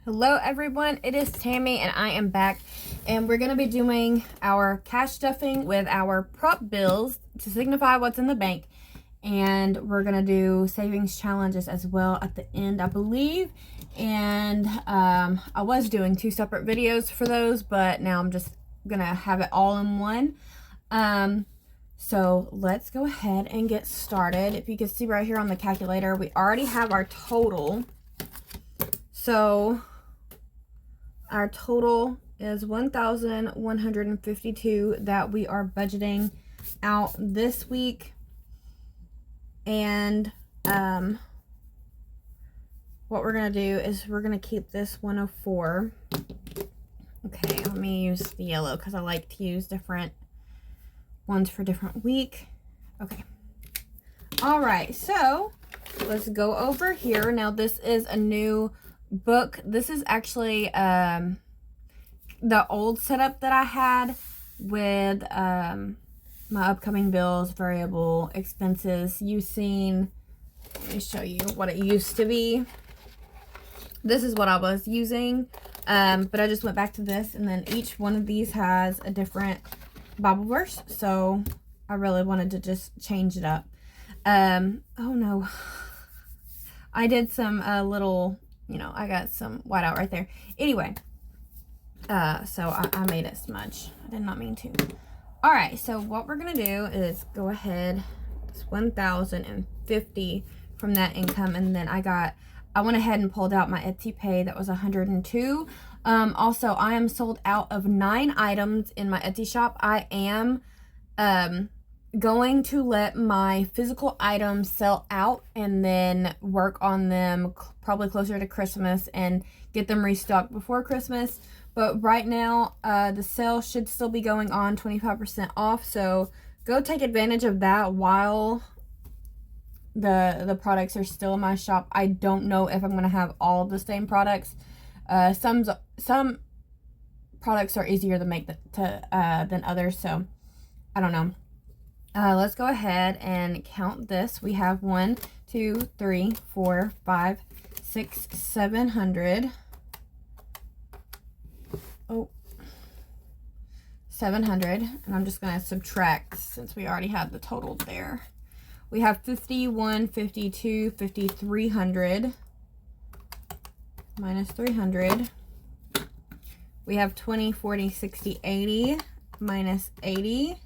Hello everyone, it is Tammy and I am back, and we're going to be doing our cash stuffing with our prop bills to signify what's in the bank, and we're going to do savings challenges as well at the end, I believe. And I was doing two separate videos for those, but now I'm just going to have it all in one. So let's go ahead and get started. If you can see right here on the calculator, we already have our total. So our total is $1,152 that we are budgeting out this week. And what we're going to do is we're going to keep this 104. Okay, let me use the yellow because I like to use different ones for different week. Okay. All right, so let's go over here. Now this is a new book. This is actually the old setup that I had with my upcoming bills, variable expenses. You've seen, let me show you what it used to be. This is what I was using, but I just went back to this, and then each one of these has a different Bible verse, so I really wanted to just change it up. Oh no, I did some little, I got some whiteout right there. Anyway, so I made it smudge. I did not mean to. All right, so what we're gonna do is go ahead. It's $1,050 from that income, and then I went ahead and pulled out my Etsy pay. That was $102. Also, I am sold out of 9 items in my Etsy shop. I am going to let my physical items sell out and then work on them probably closer to Christmas and get them restocked before Christmas. But right now, the sale should still be going on, 25% off. So go take advantage of that while the products are still in my shop. I don't know if I'm going to have all the same products. Some products are easier to make than others, so I don't know. Let's go ahead and count this. We have 1, 2, 3, 4, 5, 6, 700. Oh, 700, and I'm just going to subtract since we already had the total there. We have 51, 52, 5,300 minus 300. We have 20, 40, 60, 80 minus 80.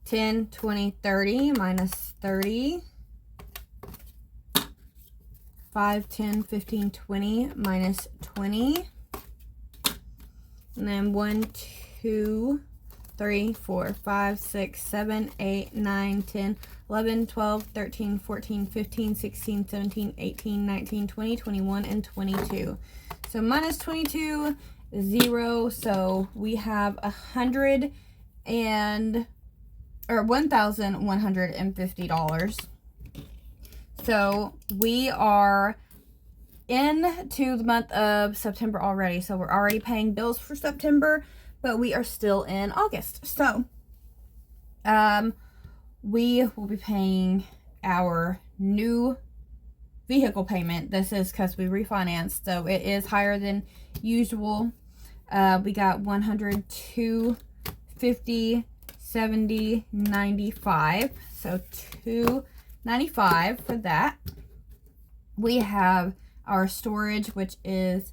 10, 20, 30 minus 30. 5, 10, 15, 20 minus 20. And then 1, 2, 3, 4, 5, 6, 7, 8, 9, 10, 11, 12, 13, 14, 15, 16, 17, 18, 19, 20, 21, and 22. So minus 22 is 0. So we have $1,150. So we are into the month of September already. So we're already paying bills for September, but we are still in August. So we will be paying our new vehicle payment. This is because we refinanced, so it is higher than usual. We got 102, 50, 70, 95. So $295 for that. We have our storage, which is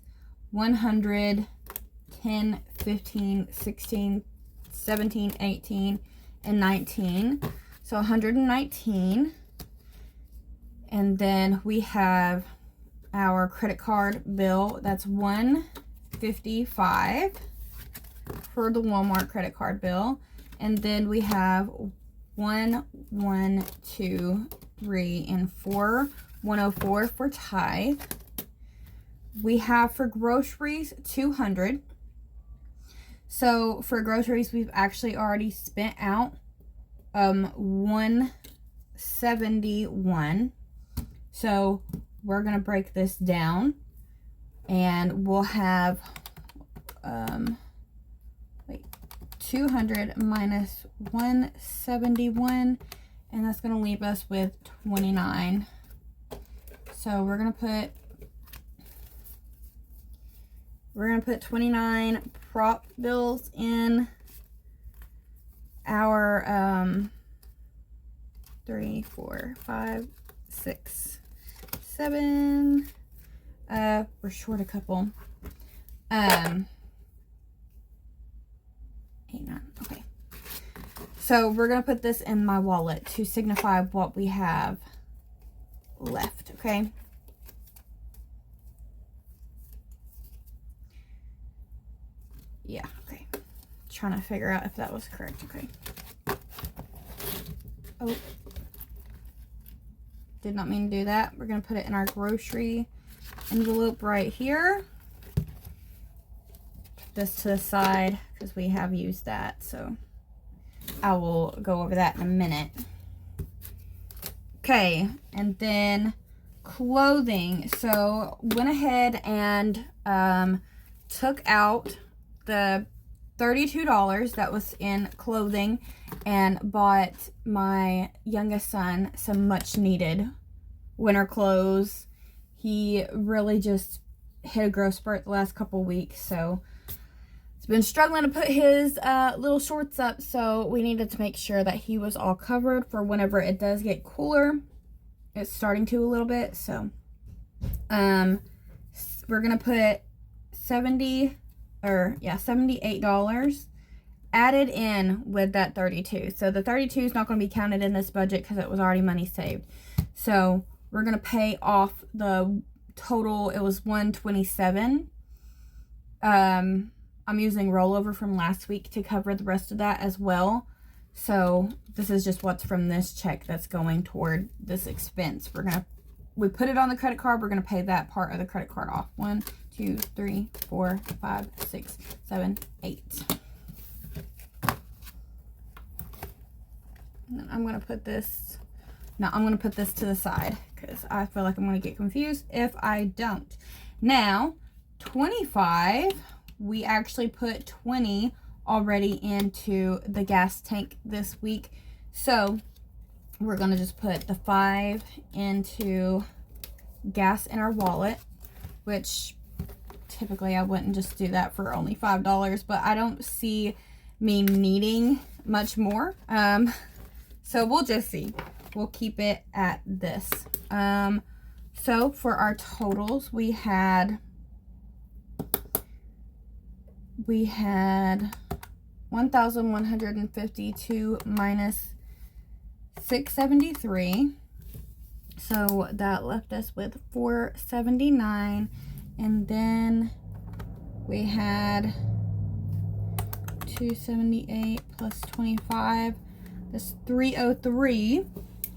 100, 10, 15, 16, 17, 18, and 19. So 119. And then we have our credit card bill. That's $155 for the Walmart credit card bill. And then we have 1, 2, 3, and 4. 104 for tithe. We have for groceries $200. So for groceries, we've actually already spent out $171. So we're gonna break this down, and we'll have 200 minus 171, and that's gonna leave us with 29. So we're gonna put We're going to put 29 prop bills in our 3, 4, 5, 6, 7. We're short a couple. 8, 9. Okay. So we're going to put this in my wallet to signify what we have left, okay? Yeah, okay. Trying to figure out if that was correct, okay. Oh. Did not mean to do that. We're going to put it in our grocery envelope right here. Put this to the side because we have used that, so I will go over that in a minute. Okay, and then clothing. So went ahead and took out the $32 that was in clothing and bought my youngest son some much needed winter clothes. He really just hit a growth spurt the last couple weeks, so he's been struggling to put his little shorts up, so we needed to make sure that he was all covered for whenever it does get cooler. It's starting to a little bit, so we're gonna put $78 added in with that 32. So the 32 is not going to be counted in this budget because it was already money saved. So we're going to pay off the total. It was $127. I'm using rollover from last week to cover the rest of that as well. So this is just what's from this check that's going toward this expense. We put it on the credit card. We're going to pay that part of the credit card off. 1, 2, 3, 4, 5, 6, 7, 8. And I'm going to put this, I'm going to put this to the side because I feel like I'm going to get confused if I don't. Now, 25, we actually put 20 already into the gas tank this week. So we're going to just put the 5 into gas in our wallet, which typically I wouldn't just do that for only $5, but I don't see me needing much more. So we'll just see. We'll keep it at this. So for our totals, we had 1,152 minus 673. So that left us with 479. And then we had 278 plus 25. That's 303.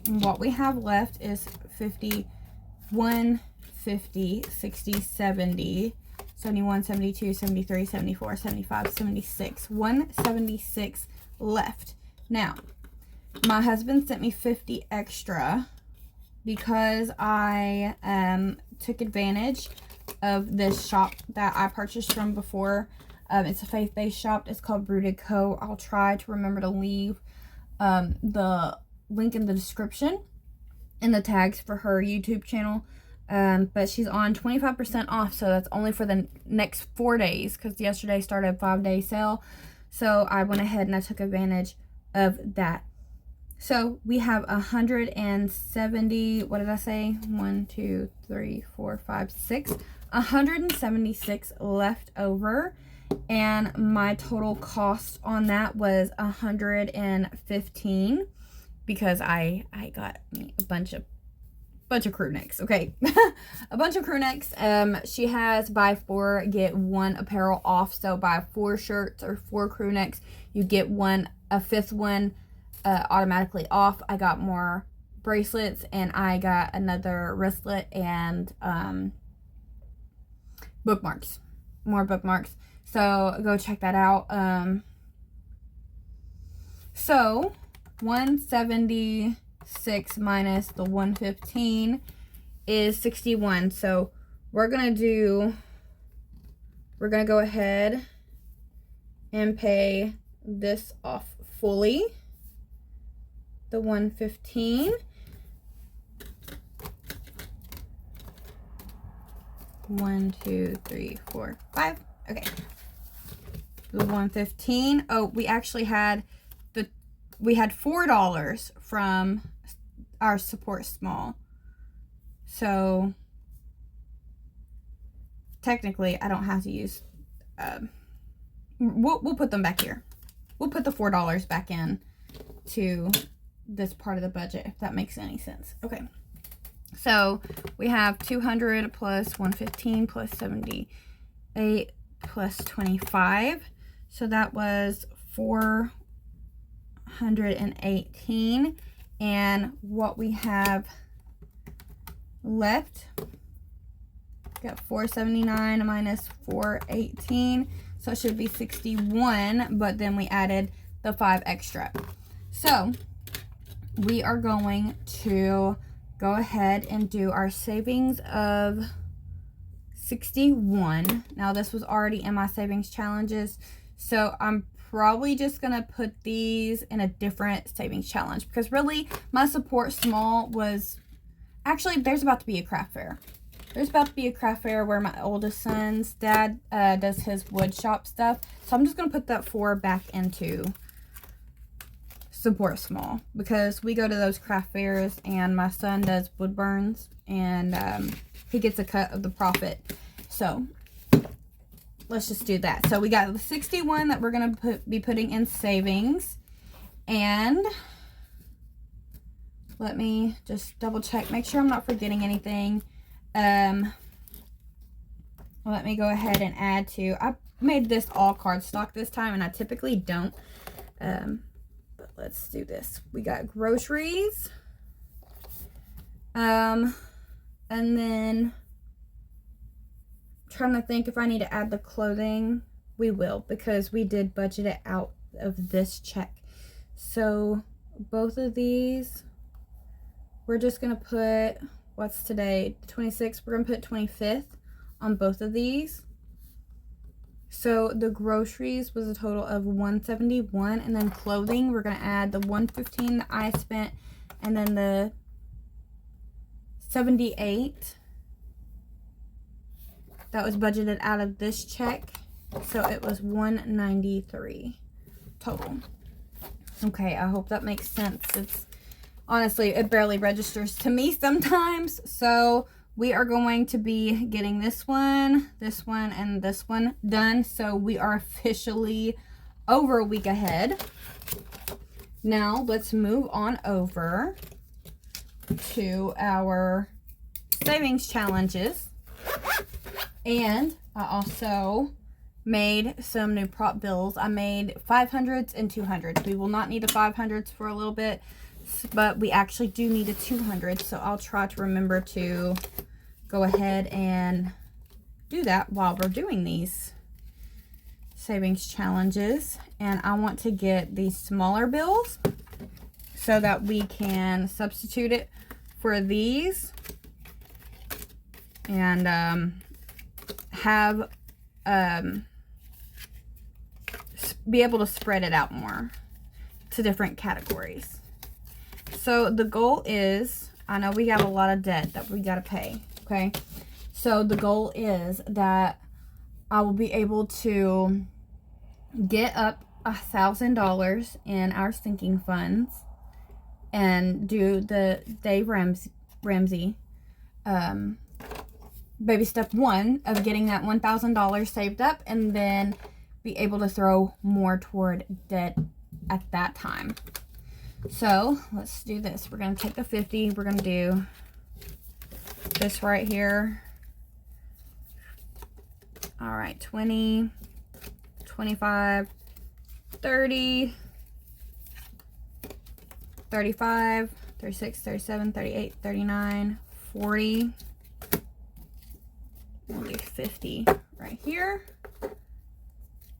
And what we have left is 51, 50, 60, 70, 71, 72, 73, 74, 75, 76. 176 left. Now, my husband sent me 50 extra because I took advantage of this shop that I purchased from before. It's a faith-based shop. It's called Rooted Co. I'll try to remember to leave the link in the description and the tags for her YouTube channel. But she's on 25% off, so that's only for the next 4 days because yesterday started a 5-day sale. So I went ahead and I took advantage of that. So we have 170, what did I say? 1, 2, 3, 4, 5, 6. 176 left over. And my total cost on that was 115 because I got me a bunch of crew necks. Okay. A bunch of crew necks. She has buy 4 get 1 apparel off. So buy 4 shirts or 4 crew necks, you get a 5th one automatically off. I got more bracelets and I got another wristlet and bookmarks. More bookmarks. So go check that out. So 176 minus the 115 is 61. So we're gonna go ahead and pay this off fully. The 115. 1, 2, 3, 4, 5. Okay. The 115. Oh, we actually had we had $4 from our support small. So technically I don't have to use we'll put them back here. We'll put the $4 back in to this part of the budget, if that makes any sense. Okay. So we have 200 plus 115 plus 78 plus 25. So that was 418. And what we have left, got 479 minus 418. So it should be 61, but then we added the 5 extra. So we are going to go ahead and do our savings of 61. Now this was already in my savings challenges, so I'm probably just gonna put these in a different savings challenge, because really my support small was actually, there's about to be a craft fair. There's about to be a craft fair where my oldest son's dad does his wood shop stuff. So I'm just going to put that 4 back into support small, because we go to those craft fairs and my son does wood burns, and he gets a cut of the profit. So let's just do that. So we got the 61 that we're going to be putting in savings. And let me just double check, make sure I'm not forgetting anything. Let me go ahead and add to, I made this all cardstock this time, and I typically don't, but let's do this. We got groceries, and then I'm trying to think if I need to add the clothing. We will, because we did budget it out of this check. So both of these, we're just gonna put, what's today, the 26th, we're gonna put 25th on both of these. So the groceries was a total of 171, and then clothing, we're gonna add the 115 that I spent, and then the 78 that was budgeted out of this check. So it was 193 total. Okay, I hope that makes sense. It's honestly, it barely registers to me sometimes. So we are going to be getting this one, and this one done. So we are officially over a week ahead. Now let's move on over to our savings challenges. And I also made some new prop bills. I made 500s and 200s. We will not need the 500s for a little bit, but we actually do need a 200, so I'll try to remember to go ahead and do that while we're doing these savings challenges. And I want to get these smaller bills so that we can substitute it for these and have be able to spread it out more to different categories. So the goal is, I know we got a lot of debt that we got to pay, okay? So the goal is that I will be able to get up $1,000 in our sinking funds and do the Dave Ramsey baby step 1 of getting that $1,000 saved up, and then be able to throw more toward debt at that time. So let's do this. We're going to take the 50. We're going to do this right here. All right, 20, 25, 30, 35, 36, 37, 38, 39, 40. We'll do 50 right here.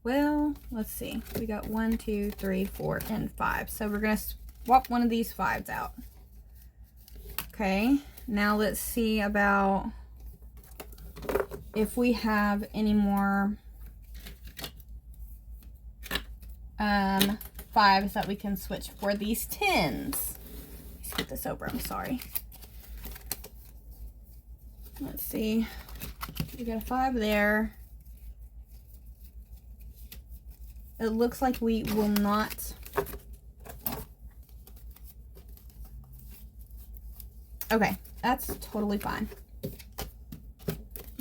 Well, let's see. We got 1, 2, 3, 4, and 5. So we're going to swap one of these 5s out. Okay, now let's see about if we have any more 5s that we can switch for these 10s. Let's get this over. I'm sorry. Let's see. We got a 5 there. It looks like we will not. Okay, that's totally fine.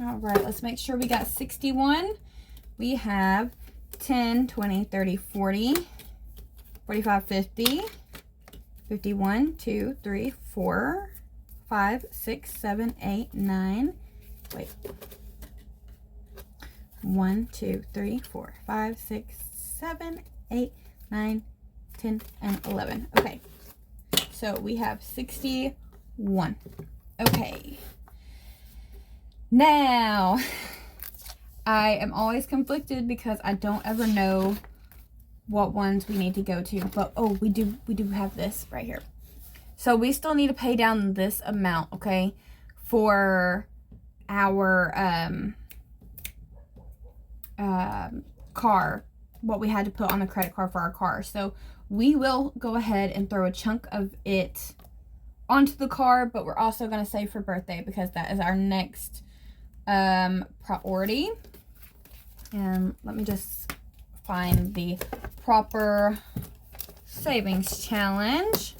All right, let's make sure we got 61. We have 10, 20, 30, 40, 45, 50, 51, 2, 3, 4, 5, 6, 7, 8, 9. Wait. 1, 2, 3, 4, 5, 6, 7, 8, 9, 10, and 11. Okay. So we have 61. Okay. Now, I am always conflicted because I don't ever know what ones we need to go to. But, oh, we do have this right here. So we still need to pay down this amount, okay, for our car, what we had to put on the credit card for our car. So we will go ahead and throw a chunk of it onto the card, but we're also going to save for birthday because that is our next priority. And let me just find the proper savings challenge,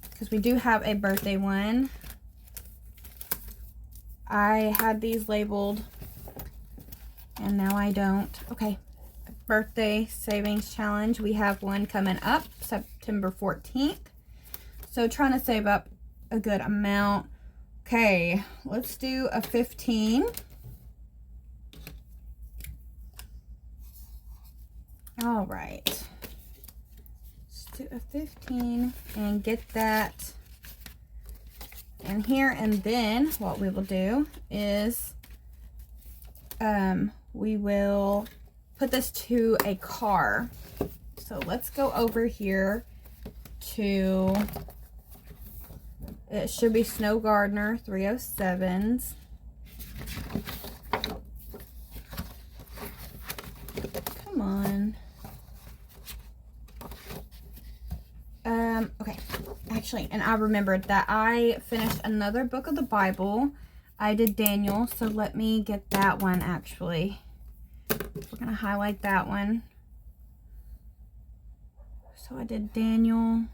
because we do have a birthday one. I had these labeled and now I don't. Okay, birthday savings challenge. We have one coming up September 14th. So trying to save up a good amount. Okay, let's do a 15. All right. Let's do a 15 and get that in here. And then what we will do is we will put this to a car. So let's go over here to, it should be Snow Gardener 307s. Come on. Okay, actually, and I remembered that I finished another book of the Bible. I did Daniel, so let me get that one actually. We're going to highlight that one. So I did Daniel,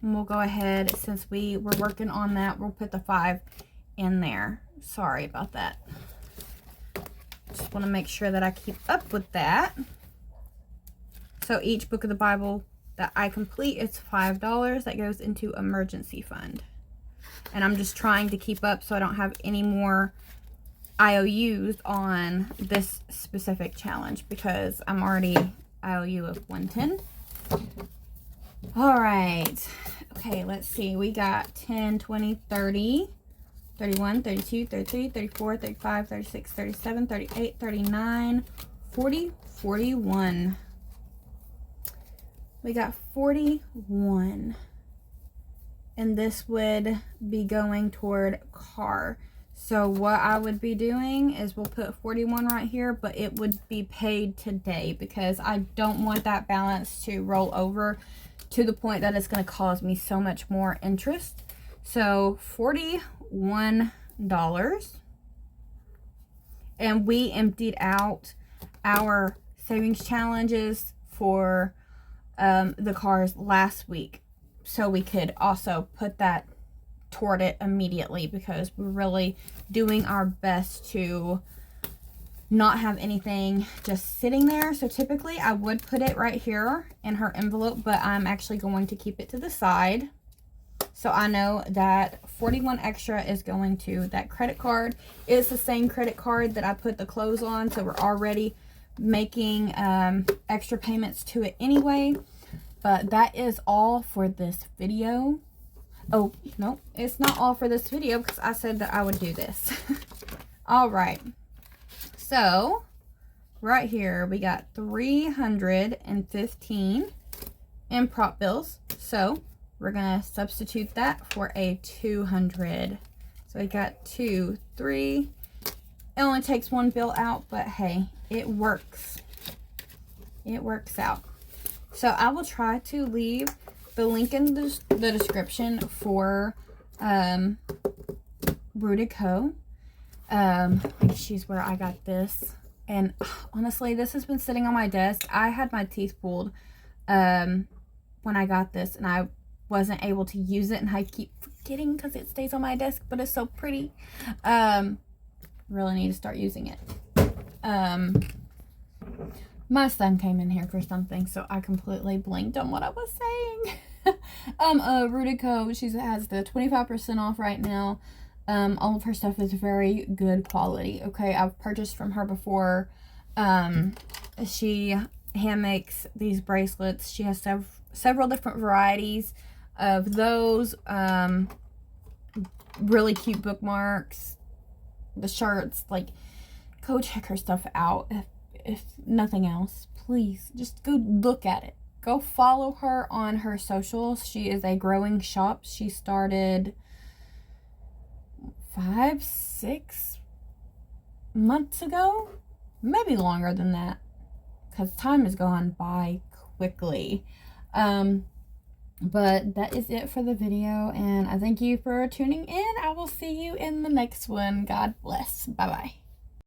and we'll go ahead, since we were working on that, we'll put the 5 in there. Sorry about that. Just want to make sure that I keep up with that. So each book of the Bible that I complete, it's $5 that goes into emergency fund. And I'm just trying to keep up so I don't have any more IOUs on this specific challenge, because I'm already IOU of 110. All right. Okay, let's see. We got 10, 20, 30, 31, 32, 33, 34, 35, 36, 37, 38, 39, 40, 41. We got 41. And this would be going toward car. So what I would be doing is we'll put 41 right here, but it would be paid today because I don't want that balance to roll over to the point that it's going to cause me so much more interest. So $41. And we emptied out our savings challenges for the cars last week, so we could also put that toward it immediately, because we're really doing our best to not have anything just sitting there. So typically I would put it right here in her envelope, but I'm actually going to keep it to the side. So I know that 41 extra is going to that credit card. It's the same credit card that I put the clothes on, so we're already making extra payments to it anyway. But that is all for this video. Oh, no, it's not all for this video, because I said that I would do this. All right. So, right here, we got 315 in prop bills. So, we're going to substitute that for a 200. So, we got 2, 3. It only takes one bill out, but hey, it works. It works out. So, I will try to leave the link in the description for Rooted Co. She's where I got this. And honestly, this has been sitting on my desk. I had my teeth pulled when I got this, and I wasn't able to use it, and I keep forgetting because it stays on my desk, but it's so pretty. Really need to start using it. My son came in here for something, so I completely blinked on what I was saying. Rudico, she has the 25% off right now. All of her stuff is very good quality. Okay, I've purchased from her before. She hand makes these bracelets. She has several different varieties of those. Really cute bookmarks. The shirts, like, go check her stuff out. If nothing else, please just go look at it. Go follow her on her socials. She is a growing shop. She started 5-6 months ago, maybe longer than that, because time has gone by quickly. But that is it for the video, and I thank you for tuning in. I will see you in the next one. God bless. Bye bye.